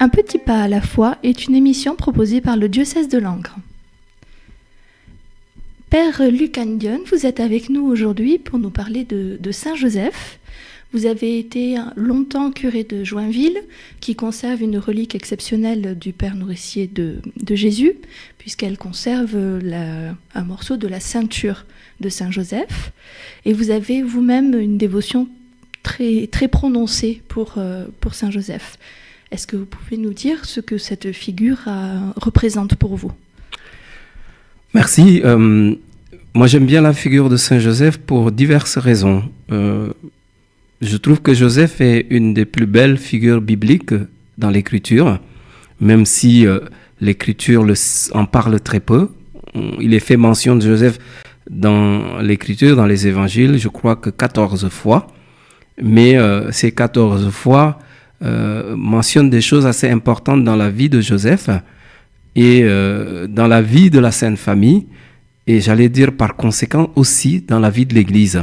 Un petit pas à la fois est une émission proposée par le diocèse de Langres. Père Luc Andion, vous êtes avec nous aujourd'hui pour nous parler de Saint Joseph. Vous avez été longtemps curé de Joinville, qui conserve une relique exceptionnelle du Père nourricier de Jésus, puisqu'elle conserve un morceau de la ceinture de Saint Joseph. Et vous avez vous-même une dévotion très, très prononcée pour Saint Joseph. Est-ce que vous pouvez nous dire ce que cette figure représente pour vous ? Merci. Moi, j'aime bien la figure de Saint Joseph pour diverses raisons. Je trouve que Joseph est une des plus belles figures bibliques dans l'Écriture, même si l'Écriture en parle très peu. Il est fait mention de Joseph dans l'Écriture, dans les Évangiles, je crois que 14 fois. Mais ces 14 fois mentionne des choses assez importantes dans la vie de Joseph et dans la vie de la Sainte Famille, et j'allais dire par conséquent aussi dans la vie de l'Église.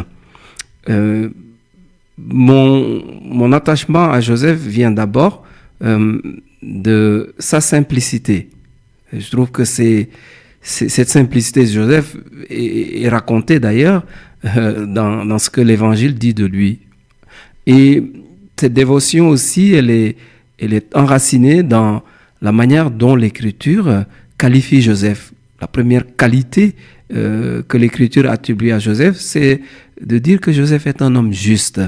Mon attachement à Joseph vient d'abord de sa simplicité. Je trouve que cette simplicité de Joseph est racontée d'ailleurs dans ce que l'Évangile dit de lui. Et cette dévotion aussi, elle est enracinée dans la manière dont l'Écriture qualifie Joseph. La première qualité que l'Écriture attribue à Joseph, c'est de dire que Joseph est un homme juste.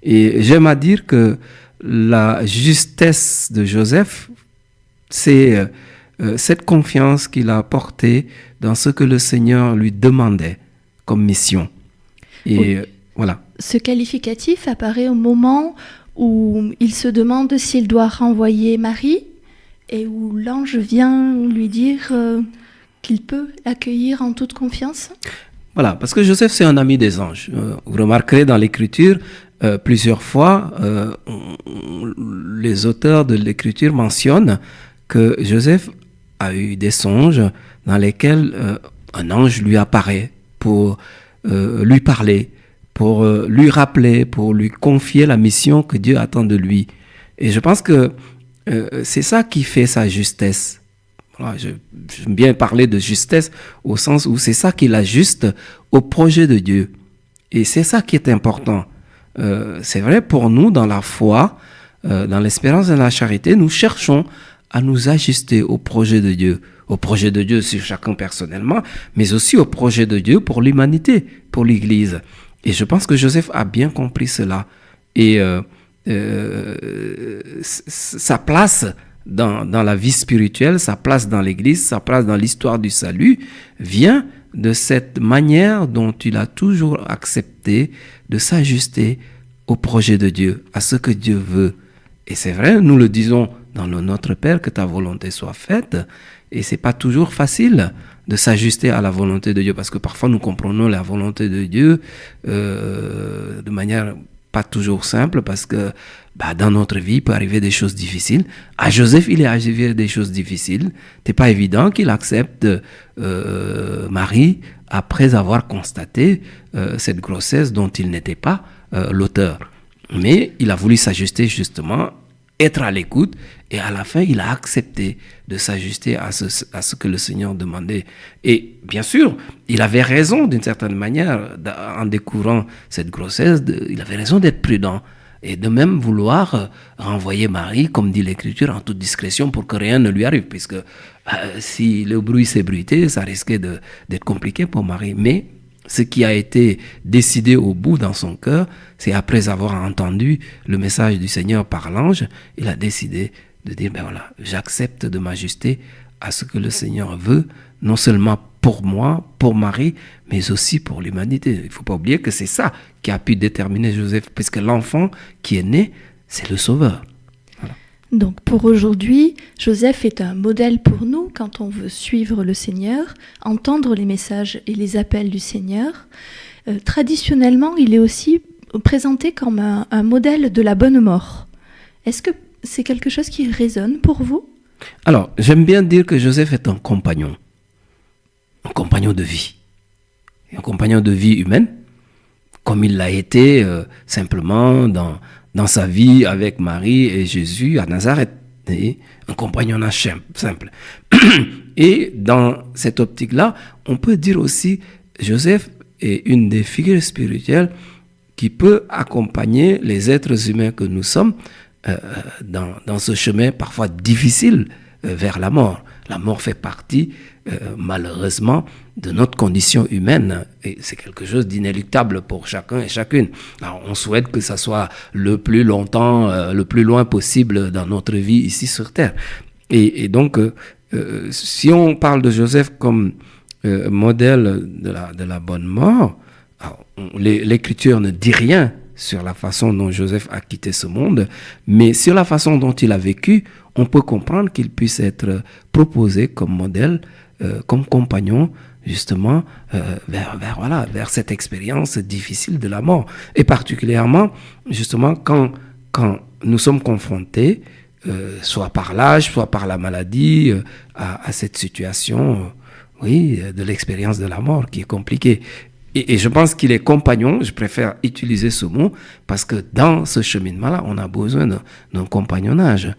Et j'aime à dire que la justesse de Joseph, c'est cette confiance qu'il a portée dans ce que le Seigneur lui demandait comme mission. Et oui. Voilà. Ce qualificatif apparaît au moment où il se demande s'il doit renvoyer Marie et où l'ange vient lui dire qu'il peut l'accueillir en toute confiance. Voilà, parce que Joseph, c'est un ami des anges. Vous remarquerez dans l'Écriture, plusieurs fois, les auteurs de l'Écriture mentionnent que Joseph a eu des songes dans lesquels un ange lui apparaît pour lui parler, pour lui rappeler, pour lui confier la mission que Dieu attend de lui. Et je pense que c'est ça qui fait sa justesse. Voilà, j'aime bien parler de justesse au sens où c'est ça qui l'ajuste au projet de Dieu. Et c'est ça qui est important. C'est vrai pour nous, dans la foi, dans l'espérance et dans la charité, nous cherchons à nous ajuster au projet de Dieu. Au projet de Dieu sur chacun personnellement, mais aussi au projet de Dieu pour l'humanité, pour l'Église. Et je pense que Joseph a bien compris cela. Et sa place dans la vie spirituelle, sa place dans l'Église, sa place dans l'histoire du salut, vient de cette manière dont il a toujours accepté de s'ajuster au projet de Dieu, à ce que Dieu veut. Et c'est vrai, nous le disons dans le Notre Père, que ta volonté soit faite. Et c'est pas toujours facile de s'ajuster à la volonté de Dieu, parce que parfois nous comprenons la volonté de Dieu de manière pas toujours simple, parce que dans notre vie, il peut arriver des choses difficiles. À Joseph, il est arrivé des choses difficiles. C'est pas évident qu'il accepte Marie après avoir constaté cette grossesse dont il n'était pas l'auteur. Mais il a voulu s'ajuster justement, être à l'écoute, et à la fin, il a accepté de s'ajuster à ce que le Seigneur demandait. Et bien sûr, il avait raison d'une certaine manière, en découvrant cette grossesse, il avait raison d'être prudent et de même vouloir renvoyer Marie, comme dit l'Écriture, en toute discrétion pour que rien ne lui arrive, puisque si le bruit s'ébruitait, ça risquait d'être compliqué pour Marie. Mais ce qui a été décidé au bout dans son cœur, c'est après avoir entendu le message du Seigneur par l'ange, il a décidé de dire, voilà, j'accepte de m'ajuster à ce que le Seigneur veut, non seulement pour moi, pour Marie, mais aussi pour l'humanité. Il ne faut pas oublier que c'est ça qui a pu déterminer Joseph, puisque l'enfant qui est né, c'est le Sauveur. Voilà. Donc pour aujourd'hui, Joseph est un modèle pour nous quand on veut suivre le Seigneur, entendre les messages et les appels du Seigneur. Traditionnellement, il est aussi présenté comme un modèle de la bonne mort. Est-ce que c'est quelque chose qui résonne pour vous ? Alors, j'aime bien dire que Joseph est un compagnon de vie, un compagnon de vie humaine, comme il l'a été simplement dans sa vie avec Marie et Jésus à Nazareth. Et un compagnonnage simple. Et dans cette optique-là, on peut dire aussi, Joseph est une des figures spirituelles qui peut accompagner les êtres humains que nous sommes dans ce chemin parfois difficile vers la mort. La mort fait partie, malheureusement, de notre condition humaine. Et c'est quelque chose d'inéluctable pour chacun et chacune. Alors, on souhaite que ça soit le plus longtemps, le plus loin possible dans notre vie ici sur Terre. Et donc, si on parle de Joseph comme modèle de la bonne mort, l'Écriture ne dit rien sur la façon dont Joseph a quitté ce monde, mais sur la façon dont il a vécu, on peut comprendre qu'il puisse être proposé comme modèle, comme compagnon, justement, vers cette expérience difficile de la mort. Et particulièrement, justement, quand nous sommes confrontés, soit par l'âge, soit par la maladie, à cette situation, de l'expérience de la mort qui est compliquée. Et je pense qu'il est compagnon, je préfère utiliser ce mot, parce que dans ce cheminement-là, on a besoin d'un compagnonnage.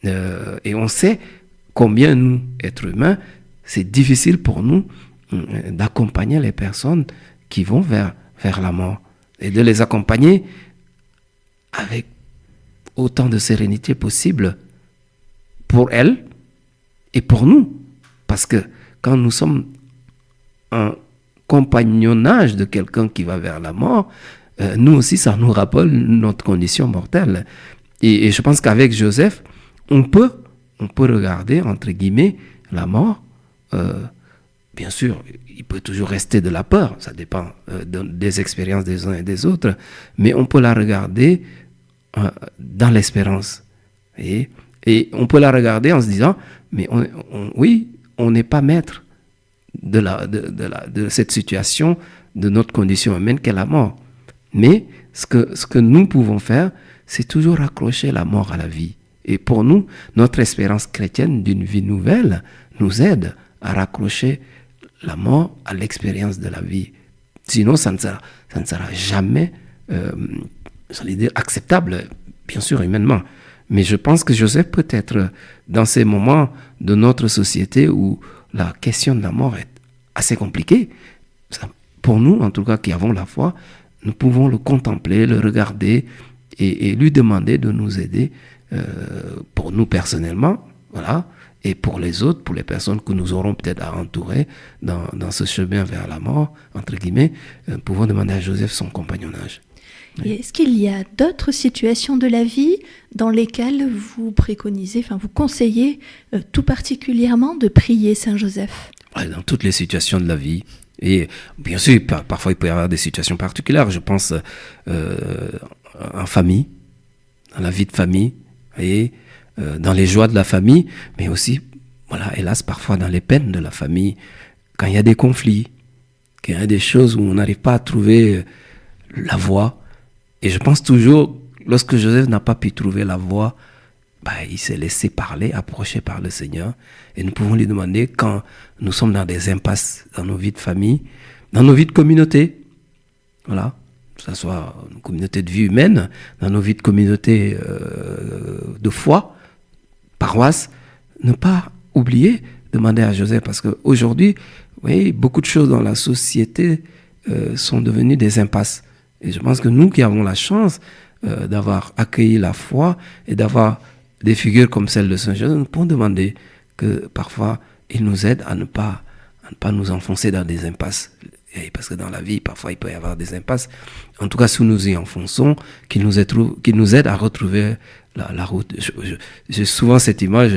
Et on sait combien nous, êtres humains, c'est difficile pour nous d'accompagner les personnes qui vont vers la mort. Et de les accompagner avec autant de sérénité possible pour elles et pour nous. Parce que quand nous sommes un compagnonnage de quelqu'un qui va vers la mort, nous aussi, ça nous rappelle notre condition mortelle. Et je pense qu'avec Joseph, on peut regarder, entre guillemets, la mort. Bien sûr, il peut toujours rester de la peur, ça dépend des expériences des uns et des autres, mais on peut la regarder dans l'espérance. Et on peut la regarder en se disant, mais on n'est pas maître de cette situation, de notre condition humaine qu'est la mort. Mais ce que nous pouvons faire, c'est toujours accrocher la mort à la vie. Et pour nous, notre espérance chrétienne d'une vie nouvelle nous aide à raccrocher la mort à l'expérience de la vie. Sinon, ça ne sera jamais acceptable, bien sûr, humainement. Mais je pense que Joseph peut être dans ces moments de notre société où la question de la mort est assez compliquée. Pour nous, en tout cas, qui avons la foi, nous pouvons le contempler, le regarder et lui demander de nous aider pour nous personnellement, voilà, et pour les autres, pour les personnes que nous aurons peut-être à entourer dans ce chemin vers la mort, entre guillemets, pouvons demander à Joseph son compagnonnage. Et est-ce qu'il y a d'autres situations de la vie dans lesquelles vous préconisez, vous conseillez tout particulièrement de prier Saint Joseph ? Dans toutes les situations de la vie. Et bien sûr, parfois il peut y avoir des situations particulières. Je pense en famille, dans la vie de famille, et dans les joies de la famille, mais aussi, hélas, parfois dans les peines de la famille, quand il y a des conflits, quand il y a des choses où on n'arrive pas à trouver la voie. Et je pense toujours, lorsque Joseph n'a pas pu trouver la voie, il s'est laissé parler, approché par le Seigneur. Et nous pouvons lui demander, quand nous sommes dans des impasses dans nos vies de famille, dans nos vies de communauté, voilà, que ce soit une communauté de vie humaine, dans nos vies de communauté de foi, paroisse, ne pas oublier, demander à Joseph, parce qu'aujourd'hui, beaucoup de choses dans la société sont devenues des impasses. Et je pense que nous qui avons la chance d'avoir accueilli la foi et d'avoir des figures comme celle de Saint Joseph, nous pouvons demander que parfois il nous aide à ne pas nous enfoncer dans des impasses. Et parce que dans la vie, parfois il peut y avoir des impasses. En tout cas, si nous y enfonçons, qu'il nous aide à retrouver la route. J'ai souvent cette image,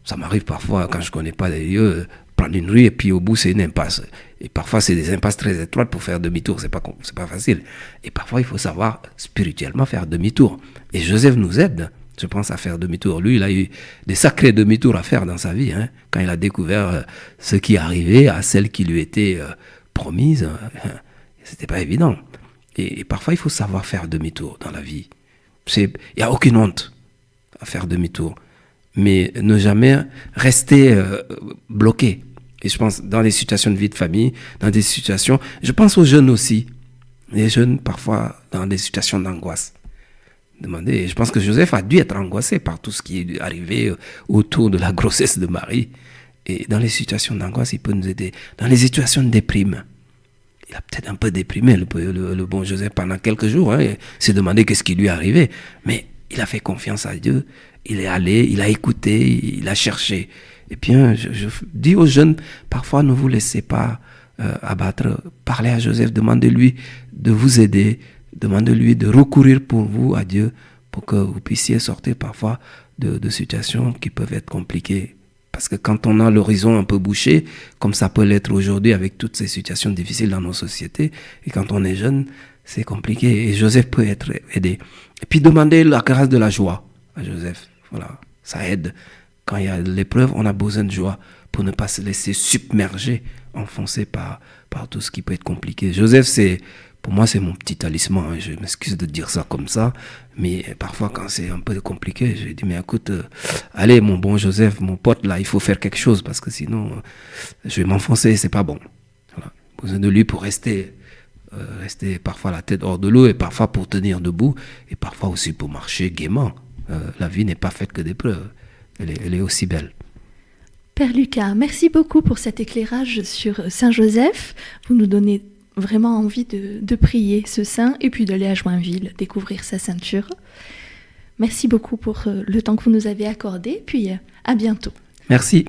ça m'arrive parfois quand je ne connais pas des lieux, prendre une rue et puis au bout c'est une impasse. Et parfois c'est des impasses très étroites pour faire demi-tour, c'est pas facile. Et parfois il faut savoir spirituellement faire demi-tour. Et Joseph nous aide, je pense, à faire demi-tour. Lui, il a eu des sacrés demi-tours à faire dans sa vie, quand il a découvert ce qui arrivait à celle qui lui était promise. C'était pas évident. Et parfois il faut savoir faire demi-tour dans la vie. Il n'y a aucune honte à faire demi-tour. Mais ne jamais rester bloqué. Et je pense dans des situations de vie de famille, dans des situations... Je pense aux jeunes aussi. Les jeunes, parfois, dans des situations d'angoisse. Demander. Et je pense que Joseph a dû être angoissé par tout ce qui est arrivé autour de la grossesse de Marie. Et dans les situations d'angoisse, il peut nous aider. Dans les situations de déprime, il a peut-être un peu déprimé, le bon Joseph, pendant quelques jours. Il s'est demandé qu'est-ce qui lui est arrivé. Mais il a fait confiance à Dieu. Il est allé, il a écouté, il a cherché. Et bien, je dis aux jeunes, parfois ne vous laissez pas abattre. Parlez à Joseph, demandez-lui de vous aider. Demandez-lui de recourir pour vous à Dieu pour que vous puissiez sortir parfois de situations qui peuvent être compliquées. Parce que quand on a l'horizon un peu bouché, comme ça peut l'être aujourd'hui avec toutes ces situations difficiles dans nos sociétés, et quand on est jeune, c'est compliqué. Et Joseph peut être aidé. Et puis demander la grâce de la joie à Joseph. Voilà, ça aide. Quand il y a l'épreuve, on a besoin de joie pour ne pas se laisser submerger, enfoncer par tout ce qui peut être compliqué. Joseph, pour moi, c'est mon petit talisman. Je m'excuse de dire ça comme ça, mais parfois, quand c'est un peu compliqué, je dis, mais écoute, allez, mon bon Joseph, mon pote, là, il faut faire quelque chose, parce que sinon, je vais m'enfoncer, c'est pas bon. Voilà. Besoin de lui pour rester parfois la tête hors de l'eau, et parfois pour tenir debout, et parfois aussi pour marcher gaiement. La vie n'est pas faite que d'épreuves. Elle est aussi belle. Père Lucas, merci beaucoup pour cet éclairage sur Saint Joseph. Vous nous donnez vraiment envie de prier ce saint et puis d'aller à Joinville, découvrir sa ceinture. Merci beaucoup pour le temps que vous nous avez accordé, puis à bientôt. Merci.